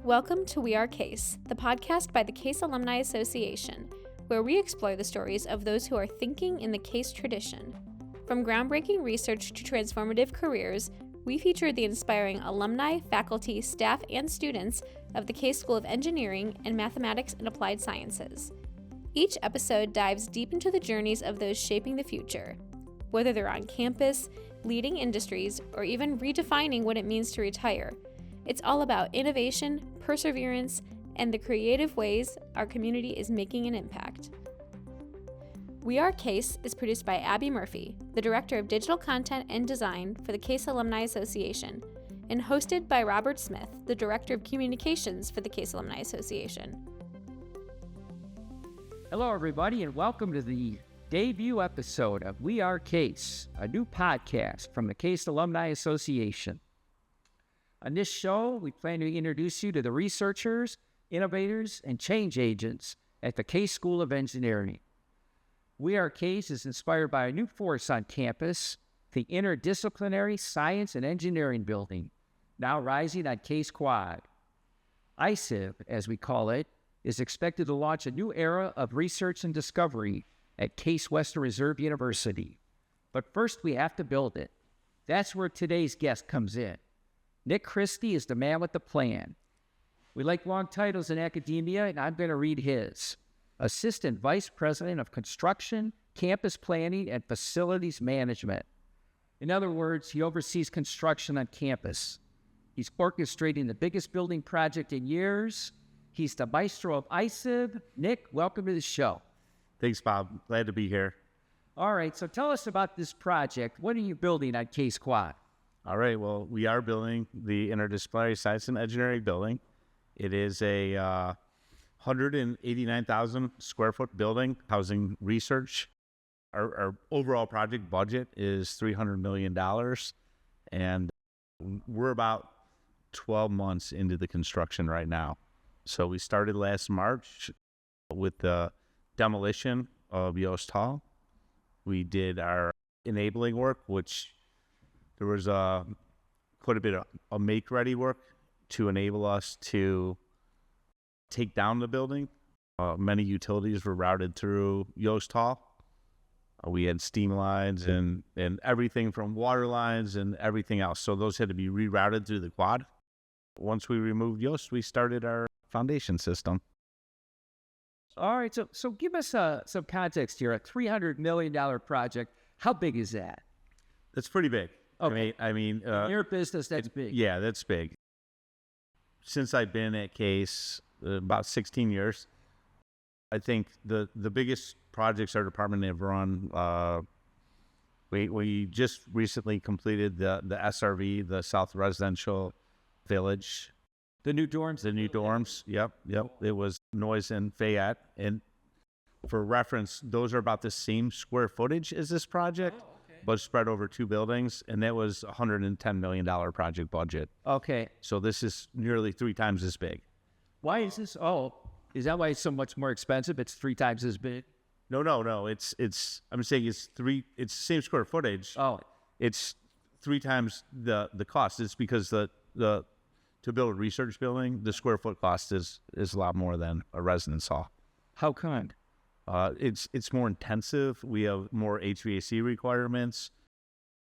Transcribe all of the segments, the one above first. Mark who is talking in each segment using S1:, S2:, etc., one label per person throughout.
S1: Welcome to We Are Case, the podcast by the Case Alumni Association, where we explore the stories of those who are thinking in the Case tradition. From groundbreaking research to transformative careers, we feature the inspiring alumni, faculty, staff, and students of the Case School of Engineering and Mathematics and Applied Sciences. Each episode dives deep into the journeys of those shaping the future, whether they're on campus, leading industries, or even redefining what it means to retire. It's all about innovation, perseverance, and the creative ways our community is making an impact. We Are Case is produced by Abby Murphy, the Director of Digital Content and Design for the Case Alumni Association, and hosted by Robert Smith, the Director of Communications for the Case Alumni Association.
S2: Hello, everybody, and welcome to the debut episode of We Are Case, a new podcast from the Case Alumni Association. On this show, we plan to introduce you to the researchers, innovators, and change agents at the Case School of Engineering. We Are Case is inspired by a new force on campus, the Interdisciplinary Science and Engineering Building, now rising on Case Quad. ICIB, as we call it, is expected to launch a new era of research and discovery at Case Western Reserve University. But first, we have to build it. That's where today's guest comes in. Nick Christe is the man with the plan. We like long titles in academia, and I'm going to read his. Assistant Vice President of Construction, Campus Planning, and Facilities Management. In other words, he oversees construction on campus. He's orchestrating the biggest building project in years. He's the maestro of ICIB. Nick, welcome to the show.
S3: Thanks, Bob. Glad to be here.
S2: All right, so tell us about this project. What are you building at Case Quad?
S3: All right, well, we are building the Interdisciplinary Science and Engineering Building. It is a 189,000 square foot building housing research. Our overall project budget is $300 million, and we're about 12 months into the construction right now. So we started last March with the demolition of Yost Hall. We did our enabling work, which there was quite a bit of make-ready work to enable us to take down the building. Many utilities were routed through Yost Hall. We had steam lines and everything from water lines and everything else. So those had to be rerouted through the quad. Once we removed Yost, we started our foundation system.
S2: All right, so give us some context here. A $300 million project, how big is that?
S3: That's pretty big.
S2: Okay.
S3: I mean,
S2: in your business, that's big.
S3: Yeah, that's big. Since I've been at Case, about 16 years, I think the biggest projects our department have run, we just recently completed the SRV, the South Residential Village.
S2: The new dorms?
S3: The new dorms, yep. It was Noyes and Fayette. And for reference, those are about the same square footage as this project. Oh, okay. But spread over two buildings, and that was a $110 million project budget.
S2: Okay.
S3: So this is nearly 3 times as big.
S2: Why is this? Oh, is that why it's so much more expensive? It's 3 times as big?
S3: No. I'm saying it's the same square footage.
S2: Oh.
S3: It's 3 times the cost. It's because to build a research building, the square foot cost is a lot more than a residence hall.
S2: How come?
S3: It's more intensive. We have more HVAC requirements.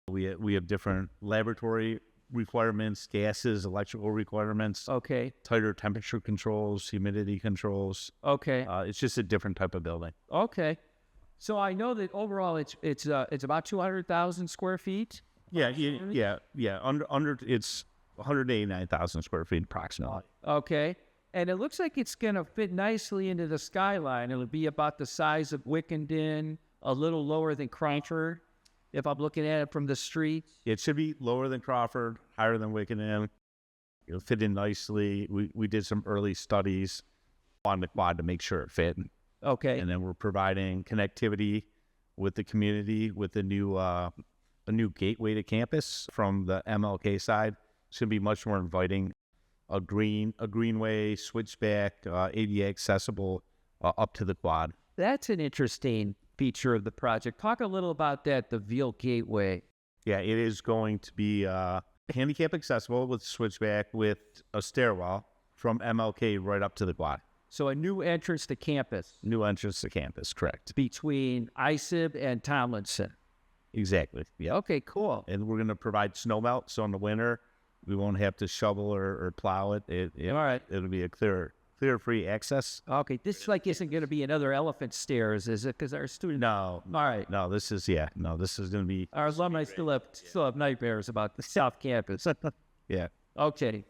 S3: We have different laboratory requirements, gases, electrical requirements.
S2: Okay. Tighter
S3: temperature controls, humidity controls.
S2: Okay.
S3: It's just a different type of building.
S2: Okay. So I know that overall it's about 200,000 square feet.
S3: Yeah. Under it's 189,000 square feet approximately.
S2: Okay. And it looks like it's going to fit nicely into the skyline. It'll be about the size of Wickenden, a little lower than Crawford, if I'm looking at it from the street.
S3: It should be lower than Crawford, higher than Wickenden. It'll fit in nicely. We did some early studies on the quad to make sure it fit.
S2: Okay.
S3: And then we're providing connectivity with the community with a new gateway to campus from the MLK side. It's going to be much more inviting. A greenway, switchback, ADA accessible up to the quad.
S2: That's an interesting feature of the project. Talk a little about that, the Veal Gateway.
S3: Yeah, it is going to be handicap accessible with switchback with a stairwell from MLK right up to the quad.
S2: So a new entrance to campus.
S3: New entrance to campus, correct.
S2: Between ISIB and Tomlinson.
S3: Exactly. Yeah.
S2: Okay, cool.
S3: And we're going to provide snow melt, so in the winter we won't have to shovel or plow it.
S2: All right.
S3: It'll be a clear free access.
S2: Okay, this isn't going to be another elephant stairs, is it? Because our students.
S3: No.
S2: All right.
S3: No, this is going to be.
S2: Our alumni still have nightmares about the South Campus.
S3: Yeah.
S2: Okay.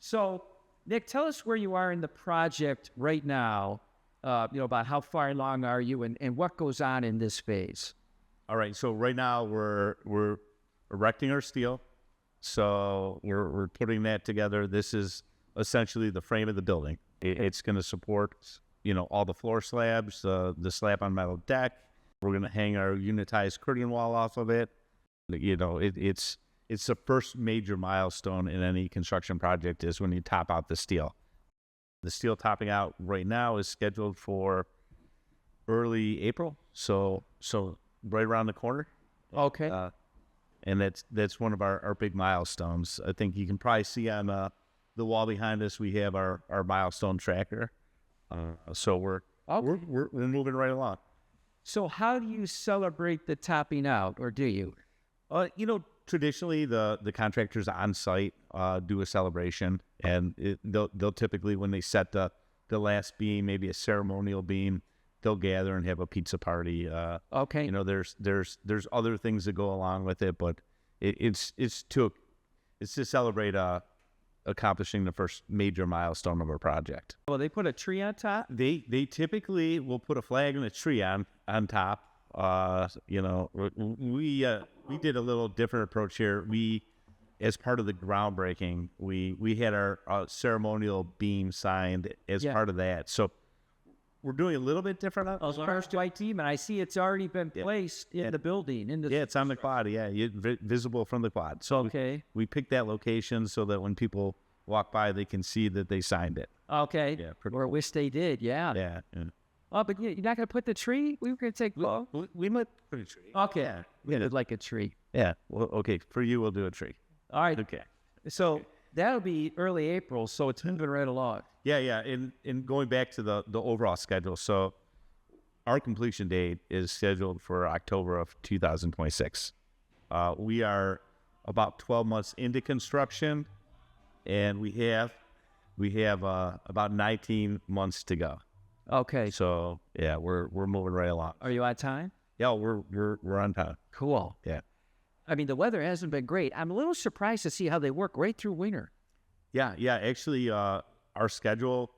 S2: So, Nick, tell us where you are in the project right now. About how far along are you, and what goes on in this phase?
S3: All right. So right now we're erecting our steel. So we're putting that together. This is essentially the frame of the building. It's going to support, all the floor slabs, the slab on metal deck. We're going to hang our unitized curtain wall off of it. It's the first major milestone in any construction project is when you top out the steel. The steel topping out right now is scheduled for early April, so right around the corner.
S2: Okay.
S3: And that's one of our big milestones. I think you can probably see on the wall behind us, we have our milestone tracker. So we're moving right along.
S2: So how do you celebrate the topping out, or do you?
S3: Traditionally the contractors on site do a celebration, and they'll typically, when they set the last beam, maybe a ceremonial beam, they'll gather and have a pizza party.
S2: Okay.
S3: There's other things that go along with it, but it's to celebrate accomplishing the first major milestone of our project.
S2: Well, they put a tree on top?
S3: They typically will put a flag and a tree on top. We did a little different approach here. We, as part of the groundbreaking, we had our ceremonial beam signed as part of that. So we're doing a little bit different.
S2: First white team, and I see it's already been placed in the building.
S3: It's on the quad. Yeah, visible from the quad. So
S2: okay,
S3: we picked that location so that when people walk by, they can see that they signed it.
S2: Okay.
S3: Yeah.
S2: Or wish they did. Yeah.
S3: Yeah.
S2: Oh, but you're not going to put the tree? We were going to take...
S3: We might put a tree.
S2: Okay. Yeah. We did like a tree.
S3: Yeah. Well, okay. For you, we'll do a tree.
S2: All right.
S3: Okay.
S2: So that'll be early April, so it's moving right along.
S3: Yeah. And going back to the overall schedule, so our completion date is scheduled for October of 2026. We are about 12 months into construction, and we have about 19 months to go.
S2: Okay.
S3: So yeah, we're moving right along.
S2: Are you on time?
S3: Yeah, we're on time.
S2: Cool.
S3: Yeah.
S2: I mean, the weather hasn't been great. I'm a little surprised to see how they work right through winter.
S3: Yeah. Actually, our schedule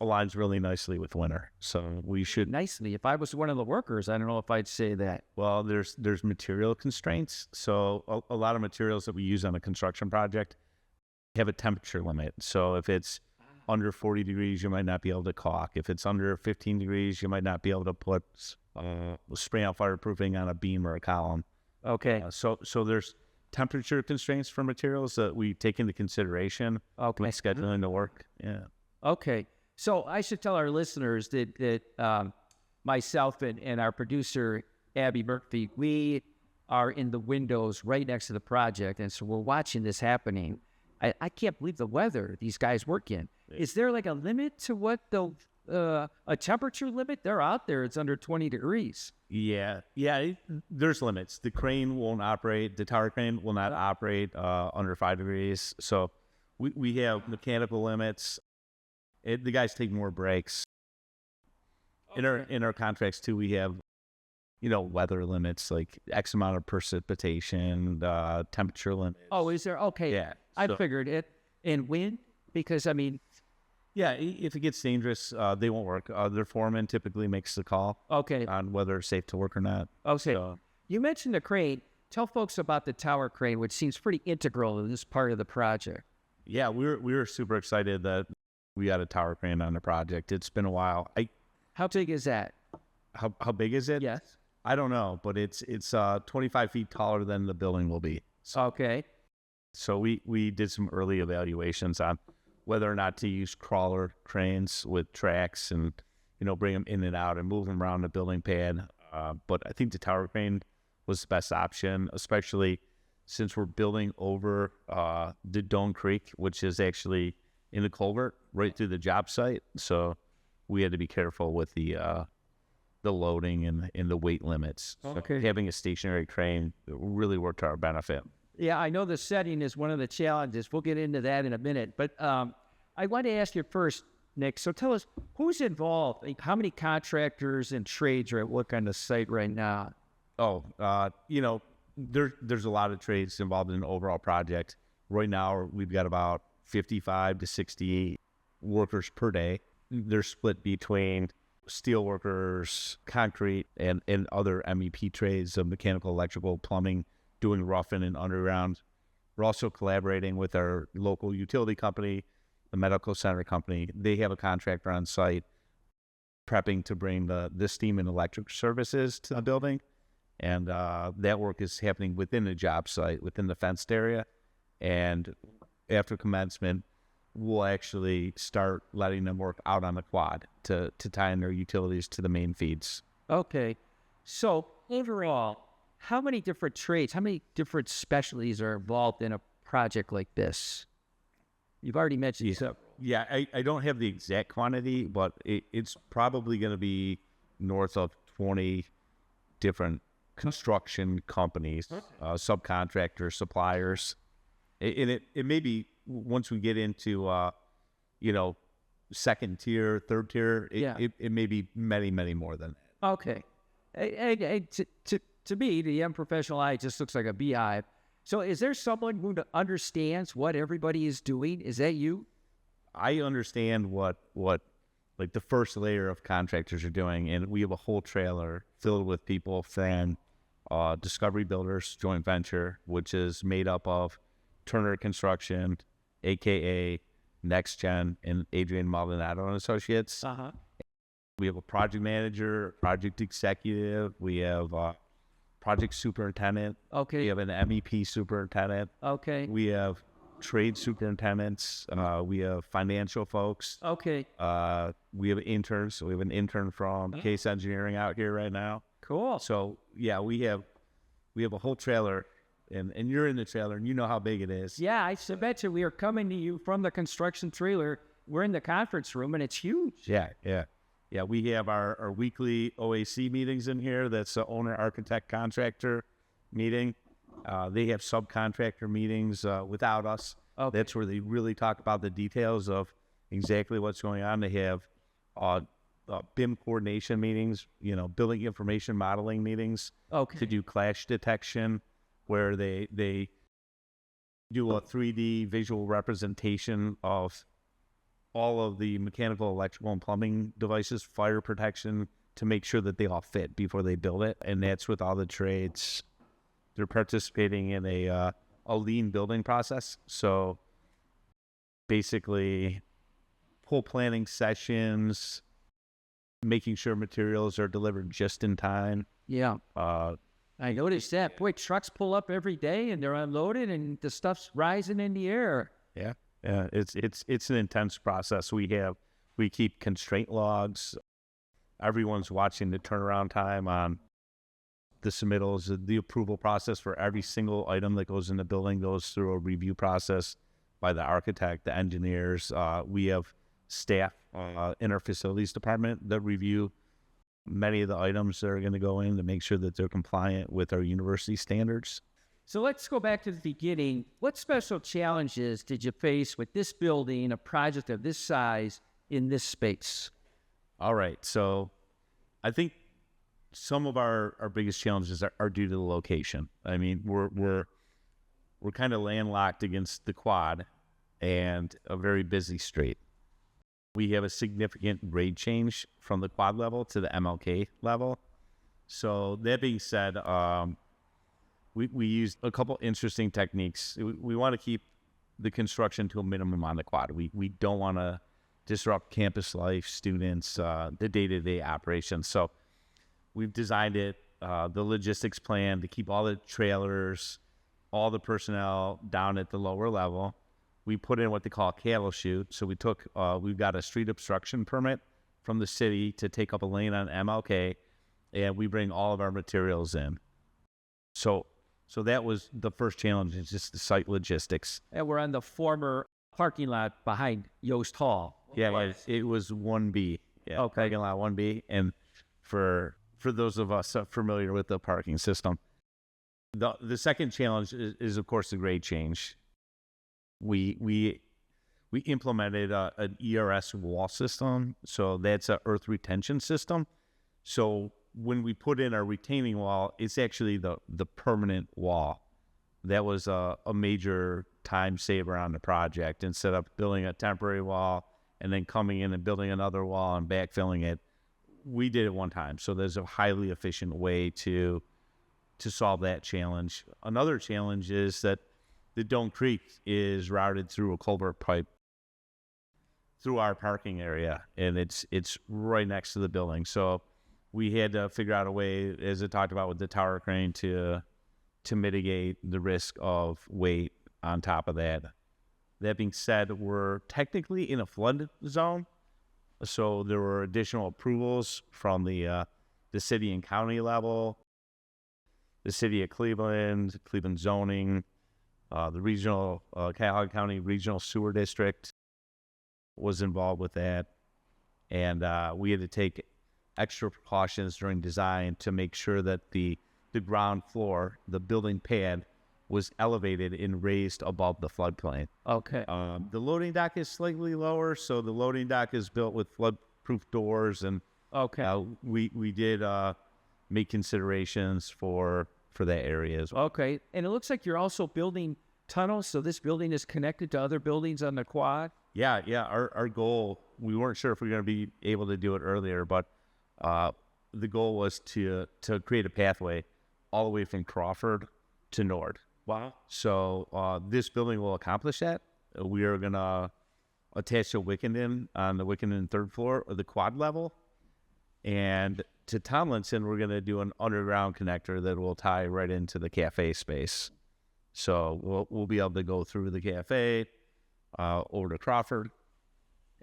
S3: aligns really nicely with winter, so we should.
S2: Nicely. If I was one of the workers, I don't know if I'd say that.
S3: Well, there's material constraints. So a lot of materials that we use on a construction project have a temperature limit. So if it's under 40 degrees, you might not be able to caulk. If it's under 15 degrees, you might not be able to put spray out fireproofing on a beam or a column.
S2: Okay.
S3: So there's temperature constraints for materials that we take into consideration when scheduling the work. Yeah.
S2: Okay. So I should tell our listeners that myself and our producer, Abby Murphy, we are in the windows right next to the project, and so we're watching this happening. I can't believe the weather these guys work in. Is there like a limit to what a temperature limit? They're out there. It's under 20 degrees.
S3: Yeah. There's limits. The crane won't operate. The tower crane will not operate under 5 degrees. So we have mechanical limits. The guys take more breaks. Okay. In our contracts too, we have weather limits, like X amount of precipitation, temperature limits.
S2: Oh, is there? Okay.
S3: Yeah.
S2: I figured it. And wind? Because, I mean...
S3: Yeah, if it gets dangerous, they won't work. Their foreman typically makes the call on whether it's safe to work or not.
S2: Okay.
S3: So,
S2: you mentioned the crane. Tell folks about the tower crane, which seems pretty integral to this part of the project.
S3: Yeah, we were super excited that we got a tower crane on the project. It's been a while.
S2: How big is that?
S3: How big is it?
S2: Yes.
S3: I don't know, but it's 25 feet taller than the building will be.
S2: Okay.
S3: So we did some early evaluations on whether or not to use crawler cranes with tracks and, bring them in and out and move them around the building pad. But I think the tower crane was the best option, especially since we're building over the Doan Creek, which is actually in the culvert right through the job site. So we had to be careful with the loading and the weight limits.
S2: Okay.
S3: So having a stationary crane really worked to our benefit.
S2: Yeah, I know the setting is one of the challenges. We'll get into that in a minute. But I want to ask you first, Nick, so tell us, who's involved? Like, how many contractors and trades are at work on the site right now?
S3: There's a lot of trades involved in an overall project. Right now, we've got about 55 to 68 workers per day. They're split between steel workers, concrete, and other MEP trades, so mechanical, electrical, plumbing, doing roughing and underground. We're also collaborating with our local utility company, the medical center company. They have a contractor on site prepping to bring the steam and electric services to the building. And that work is happening within the job site, within the fenced area. And after commencement, we'll actually start letting them work out on the quad to tie in their utilities to the main feeds.
S2: Okay. So overall, how many different trades, how many different specialties are involved in a project like this? You've already mentioned several.
S3: Yeah, I don't have the exact quantity, but it's probably going to be north of 20 different construction companies, subcontractors, suppliers. And it may be, once we get into, second tier, third tier, it may be many, many more than that.
S2: Okay. To me, the unprofessional eye, just looks like a beehive. So is there someone who understands what everybody is doing? Is that you?
S3: I understand what like the first layer of contractors are doing, and we have a whole trailer filled with people from Discovery Builders joint venture, which is made up of Turner Construction, aka Next Gen, and Adrian Maldonado and Associates. We have a project manager, project executive. We have project superintendent.
S2: Okay.
S3: We have an MEP superintendent.
S2: Okay.
S3: We have trade superintendents. We have financial folks.
S2: Okay.
S3: We have interns. So we have an intern from Case Engineering out here right now.
S2: Cool.
S3: So yeah, we have a whole trailer, and you're in the trailer, and you know how big it is.
S2: Yeah, I bet you we are coming to you from the construction trailer. We're in the conference room, and it's huge.
S3: Yeah. We have our weekly OAC meetings in here. That's the owner, architect, contractor meeting. They have subcontractor meetings without us.
S2: Okay.
S3: That's where they really talk about the details of exactly what's going on. They have BIM coordination meetings, building information modeling meetings to do clash detection, where they do a 3D visual representation of all of the mechanical, electrical, and plumbing devices, fire protection, to make sure that they all fit before they build it. And that's with all the trades. They're participating in a lean building process. So basically, whole planning sessions, making sure materials are delivered just in time.
S2: Yeah. I noticed that. Boy, trucks pull up every day and they're unloaded and the stuff's rising in the air.
S3: Yeah. It's an intense process. We keep constraint logs. Everyone's watching the turnaround time on the submittals. The approval process for every single item that goes in the building goes through a review process by the architect, the engineers. We have staff in our facilities department that review many of the items that are going to go in to make sure that they're compliant with our university standards.
S2: So let's go back to the beginning. What special challenges did you face with this building, a project of this size, in this space?
S3: All right. So I think some of our biggest challenges are due to the location. I mean, we're kind of landlocked against the quad and a very busy street. We have a significant grade change from the quad level to the MLK level. So that being said, we used a couple interesting techniques. We want to keep the construction to a minimum on the quad. We don't want to disrupt campus life, students, the day-to-day operations. So we've designed it, the logistics plan, to keep all the trailers, all the personnel down at the lower level. We put in what they call a cattle chute. So we've got a street obstruction permit from the city to take up a lane on MLK, and we bring all of our materials in. So So that was the first challenge, is just the site logistics.
S2: And we're on the former parking lot behind Yost Hall.
S3: Yeah, it was 1B. Yeah,
S2: Okay.
S3: parking lot 1B. And for those of us familiar with the parking system, the second challenge is of course the grade change. We implemented an ERS wall system, so that's an earth retention system. So when we put in our retaining wall, it's actually the permanent wall. That was a major time saver on the project. Instead of building a temporary wall and then coming in and building another wall and backfilling it, we did it one time. So there's a highly efficient way to solve that challenge. Another challenge is that the Doan Creek is routed through a culvert pipe through our parking area, and it's right next to the building. So we had to figure out a way, as I talked about with the tower crane, to mitigate the risk of weight on top of that. That being said, we're technically in a flood zone, so there were additional approvals from the city and county level, the city of Cleveland zoning, the regional Cuyahoga County Regional Sewer District was involved with that, and we had to take extra precautions during design to make sure that the ground floor, the building pad, was elevated and raised above the floodplain.
S2: Okay.
S3: The loading dock is slightly lower, so the loading dock is built with flood-proof doors, and
S2: Okay.
S3: we did make considerations for that area as well.
S2: Okay. And it looks like you're also building tunnels, so this building is connected to other buildings on the quad?
S3: Yeah. Our goal, we weren't sure if we were going to be able to do it earlier, but the goal was to create a pathway all the way from Crawford to Nord.
S2: Wow.
S3: So this building will accomplish that. We are going to attach to Wickenden on the Wickenden third floor of the quad level. And to Tomlinson, we're going to do an underground connector that will tie right into the cafe space. So we'll be able to go through the cafe over to Crawford.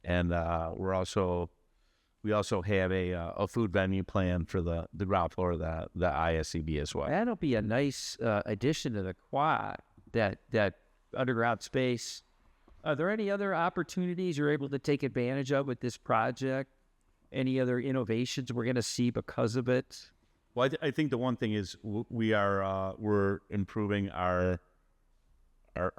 S3: And we also have a food venue plan for the ground floor of the ISCB as well.
S2: That'll be a nice addition to the quad, that underground space. Are there any other opportunities you're able to take advantage of with this project? Any other innovations we're going to see because of it?
S3: Well, I think the one thing is we're improving our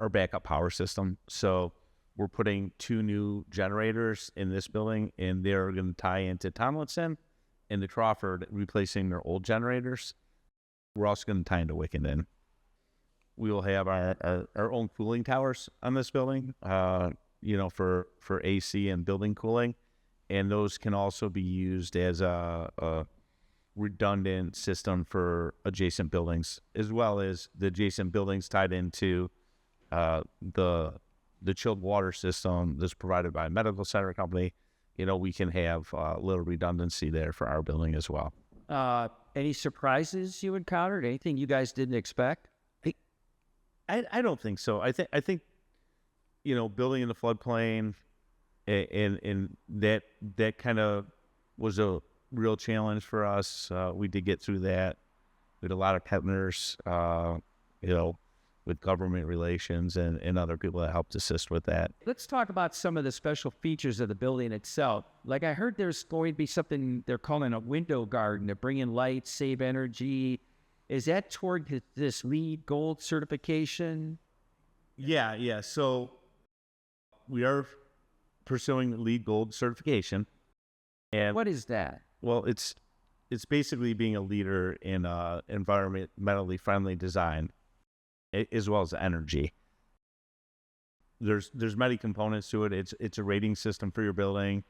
S3: backup power system. So we're putting 2 new generators in this building, and they're going to tie into Tomlinson and the Crawford, replacing their old generators. We're also going to tie into Wickenden. We will have our own cooling towers on this building, for AC and building cooling, and those can also be used as a redundant system for adjacent buildings, as well as the adjacent buildings tied into the chilled water system that's provided by a medical center company. We can have a little redundancy there for our building as well.
S2: Any surprises you encountered? Anything you guys didn't expect?
S3: I don't think so. I think building in the floodplain and that kind of was a real challenge for us. We did get through that. We had a lot of partners, with government relations and other people that helped assist with that.
S2: Let's talk about some of the special features of the building itself. Like, I heard there's going to be something they're calling a window garden to bring in light, save energy. Is that toward this LEED Gold certification?
S3: Yeah. So we are pursuing the LEED Gold certification. And
S2: what is that?
S3: Well, it's basically being a leader in environmentally friendly design, as well as energy. There's many components to it. It's a rating system for your building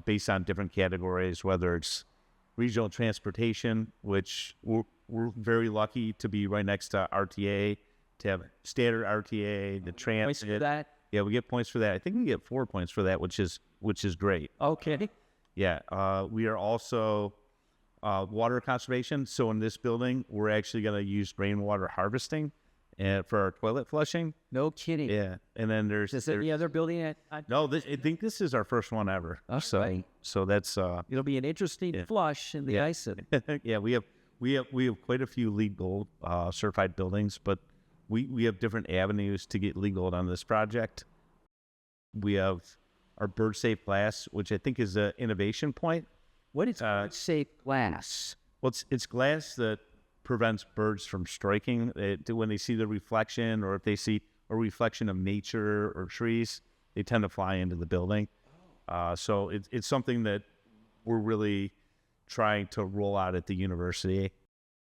S3: based on different categories, whether it's regional transportation, which we're very lucky to be right next to RTA, to have standard RTA, the transit.
S2: Points for that?
S3: Yeah, we get points for that. I think we get 4 points for that, which is great.
S2: Okay.
S3: Yeah, we are also water conservation. So in this building, we're actually going to use rainwater harvesting for our toilet flushing.
S2: No kidding.
S3: Yeah, and then there's
S2: any other building?
S3: No, I think this is our first one ever.
S2: Okay.
S3: So that's
S2: it'll be an interesting flush in the ice.
S3: Yeah, we We have quite a few LEED Gold certified buildings, but we have different avenues to get LEED Gold on this project. We have our bird safe glass, which I think is an innovation point.
S2: What is bird safe glass?
S3: Well, it's glass that prevents birds from striking it, when they see the reflection, or if they see a reflection of nature or trees, they tend to fly into the building. So it's something that we're really trying to roll out at the university,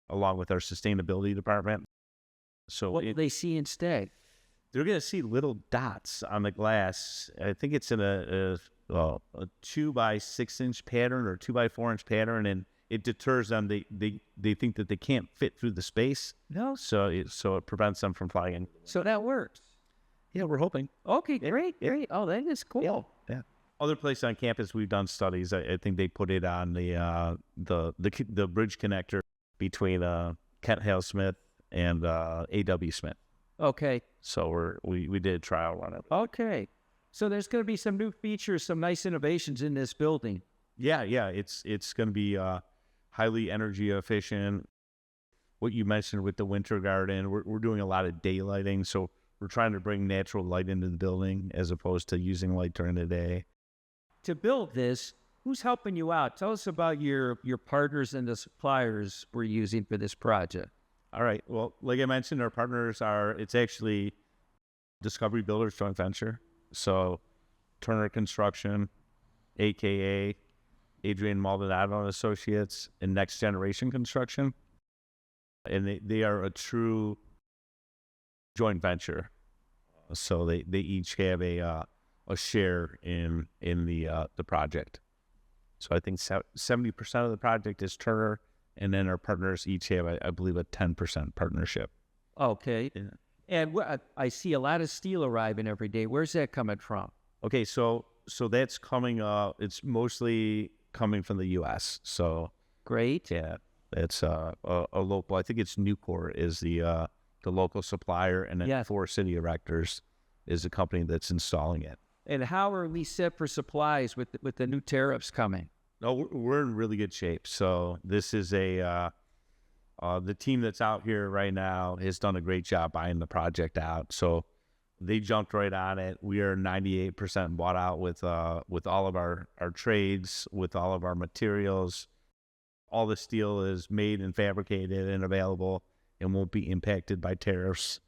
S3: along with our sustainability department. So
S2: what will they see instead?
S3: They're going to see little dots on the glass. I think it's in a 2x6 pattern or 2x4 pattern, and it deters them. They think that they can't fit through the space.
S2: No.
S3: So it prevents them from flying in.
S2: So that works.
S3: Yeah, we're hoping.
S2: Okay, great. Oh, that is cool.
S3: Yeah. Other places on campus, we've done studies. I think they put it on the bridge connector between Kent Hale Smith and A.W. Smith.
S2: Okay.
S3: So we did a trial run it.
S2: Okay. So there's going to be some new features, some nice innovations in this building.
S3: Yeah. It's going to be highly energy efficient. What you mentioned with the winter garden, we're doing a lot of daylighting, so we're trying to bring natural light into the building as opposed to using light during the day.
S2: To build this, who's helping you out? Tell us about your partners and the suppliers we're using for this project.
S3: All right. Well, like I mentioned, our partners it's actually Discovery Builders joint venture. So Turner Construction, a.k.a. Adrian Maldonado and Associates, and Next Generation Construction. And they are a true joint venture. So they each have a share in the project. So I think 70% of the project is Turner, and then our partners each have, I believe, a 10% partnership.
S2: Okay.
S3: Yeah.
S2: And I see a lot of steel arriving every day. Where's that coming from?
S3: Okay, so that's coming. It's mostly coming from the U.S. So
S2: great.
S3: Yeah, it's a local. I think it's Nucor is the local supplier, and then Forest City Erectors is the company that's installing it.
S2: And how are we set for supplies with the new tariffs coming?
S3: No, we're in really good shape. So this is the team that's out here right now has done a great job buying the project out. So they jumped right on it. We are 98% bought out with all of our trades, with all of our materials. All the steel is made and fabricated and available and won't be impacted by tariffs.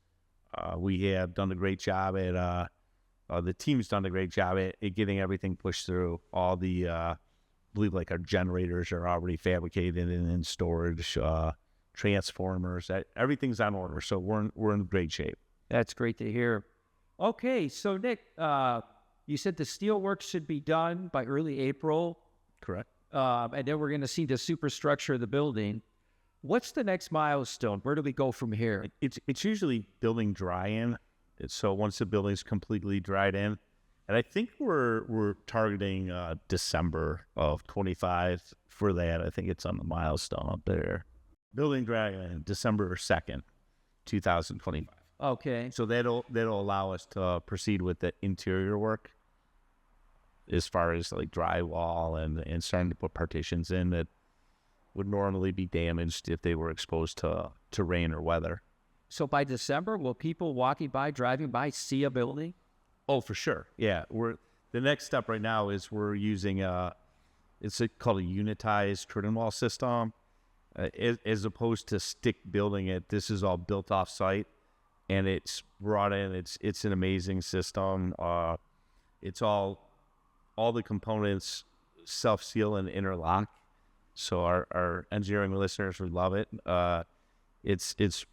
S3: We have done a great job at the team's done a great job at getting everything pushed through. All the I believe like our generators are already fabricated and in storage. Transformers, everything's on order. So we're in great shape.
S2: That's great to hear. Okay, so Nick, you said the steel work should be done by early April.
S3: Correct.
S2: And then we're going to see the superstructure of the building. What's the next milestone? Where do we go from here?
S3: It's usually building dry-in. So once the building's completely dried in, and I think we're targeting December of 25 for that. I think it's on the milestone up there. Building dry-in December 2nd, 2025.
S2: Okay.
S3: So that'll allow us to proceed with the interior work as far as like drywall and starting to put partitions in that would normally be damaged if they were exposed to rain or weather.
S2: So by December, will people driving by, see a building?
S3: Oh, for sure. Yeah. The next step right now is we're using it's called a unitized curtain wall system. As opposed to stick building it, this is all built off site, and it's brought in. It's an amazing system. It's all the components self-seal and interlock. So our engineering listeners would love it. It's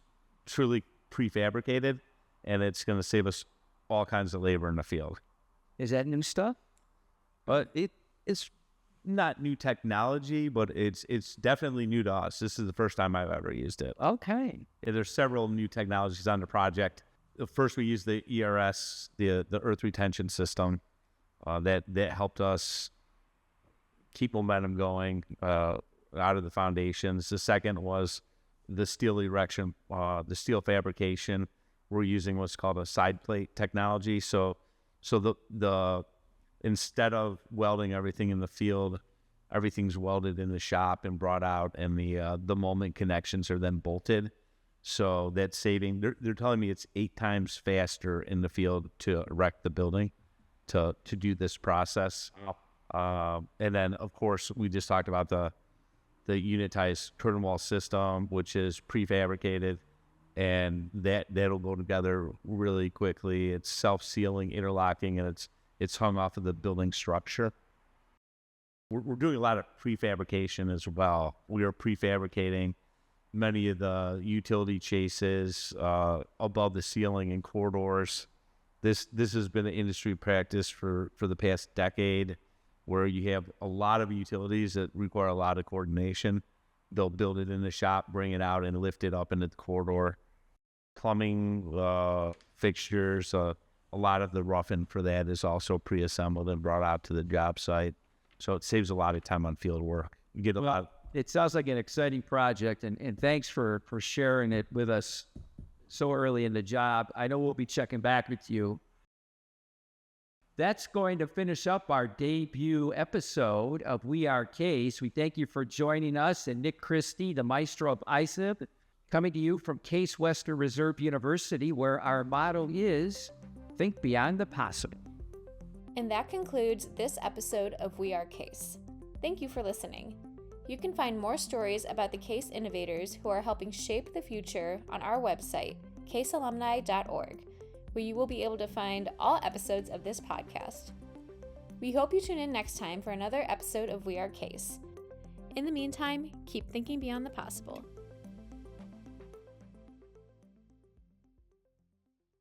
S3: truly prefabricated, and it's going to save us all kinds of labor in the field.
S2: Is that new stuff?
S3: But it's not new technology, but it's definitely new to us. This is the first time I've ever used it.
S2: Okay.
S3: Yeah, there's several new technologies on the project. First, we used the ERS, the earth retention system, that helped us keep momentum going out of the foundations. The second was the steel erection, the steel fabrication. We're using what's called a side plate technology. So the instead of welding everything in the field everything's welded in the shop and brought out, and the molding connections are then bolted. So that's saving. They're telling me it's 8 times faster in the field to erect the building to do this process. And then, of course, we just talked about the unitized curtain wall system, which is prefabricated, and that'll go together really quickly. It's self-sealing, interlocking, and it's hung off of the building structure. We're doing a lot of prefabrication as well. We are prefabricating many of the utility chases above the ceiling and corridors. This has been an industry practice for the past decade, where you have a lot of utilities that require a lot of coordination. They'll build it in the shop, bring it out, and lift it up into the corridor. Plumbing fixtures, a lot of the roughing for that is also pre-assembled and brought out to the job site. So it saves a lot of time on field work. You get a lot.
S2: It sounds like an exciting project, and thanks for sharing it with us so early in the job. I know we'll be checking back with you. That's going to finish up our debut episode of We Are Case. We thank you for joining us, and Nick Christe, the maestro of ISIB, coming to you from Case Western Reserve University, where our motto is, think beyond the possible.
S1: And that concludes this episode of We Are Case. Thank you for listening. You can find more stories about the CASE innovators who are helping shape the future on our website, casealumni.org, where you will be able to find all episodes of this podcast. We hope you tune in next time for another episode of We Are Case. In the meantime, keep thinking beyond the possible.